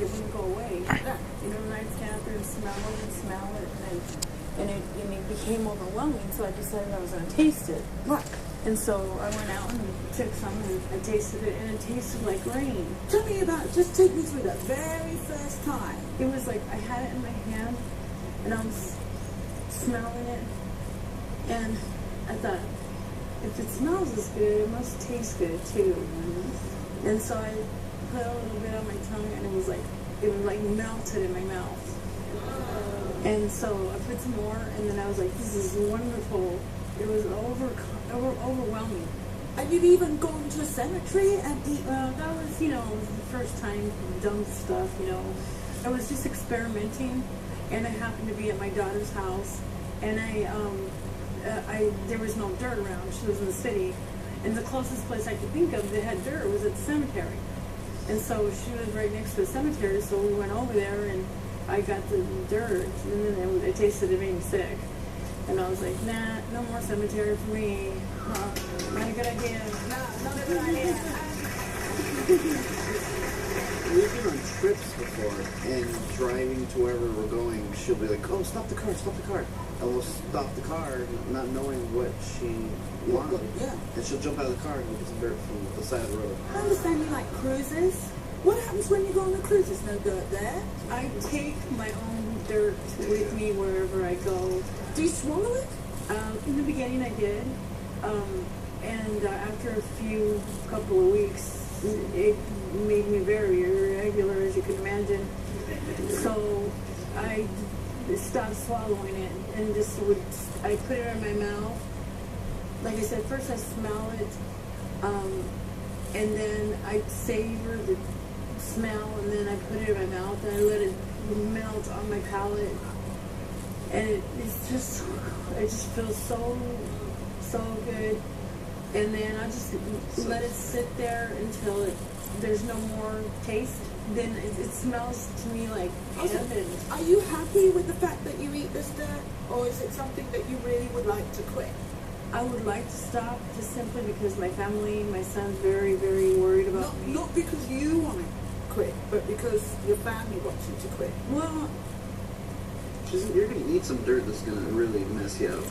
it wouldn't go away. You know, and I'd stand there and smell it, and it became overwhelming. So I decided I was going to taste it. Right. And so I went out and took some and I tasted it, and it tasted like rain. Tell me about it. Just take me through that very first time. It was like I had it in my hand, and I was smelling it, and I thought, if it smells as good, it must taste good too. Mm-hmm. And so I put a little bit on my tongue, and it was like melted in my mouth. And so I put some more, and then I was like, this is wonderful. It was overwhelming. And you've even gone to a cemetery and eaten. That was, it was the first time dumb stuff, I was just experimenting, and I happened to be at my daughter's house, and there was no dirt around. She was in the city, and the closest place I could think of that had dirt was at the cemetery. And so she was right next to the cemetery, so we went over there, and I got the dirt, and then it tasted, it made me sick. And I was like, nah, no more cemetery for me. Not a good idea. Not a good idea. We've been on trips before, and driving to wherever we're going, she'll be like, oh, stop the car. And we'll stop the car, not knowing what she wanted. Yeah. And she'll jump out of the car and go get some dirt from the side of the road. I understand you like cruises. What happens when you go on a cruise? There's no dirt there. I take my own dirt with me wherever I go. Do you swallow it? In the beginning I did, and after a couple of weeks, it made me very irregular, as you can imagine. So I stopped swallowing it and I put it in my mouth. Like I said, first I smell it, and then I savor the smell, and then I put it in my mouth, and I let it melt on my palate. And it just feels so good. And then I just let it sit there until there's no more taste. Then it smells to me like heaven. Are you happy with the fact that you eat this dirt, or is it something that you really would like to quit? I would like to stop, just simply because my family, my son's very, very worried about me. Not because you want to quit, but because your family wants you to quit. Well, You're going to eat some dirt that's going to really mess you up.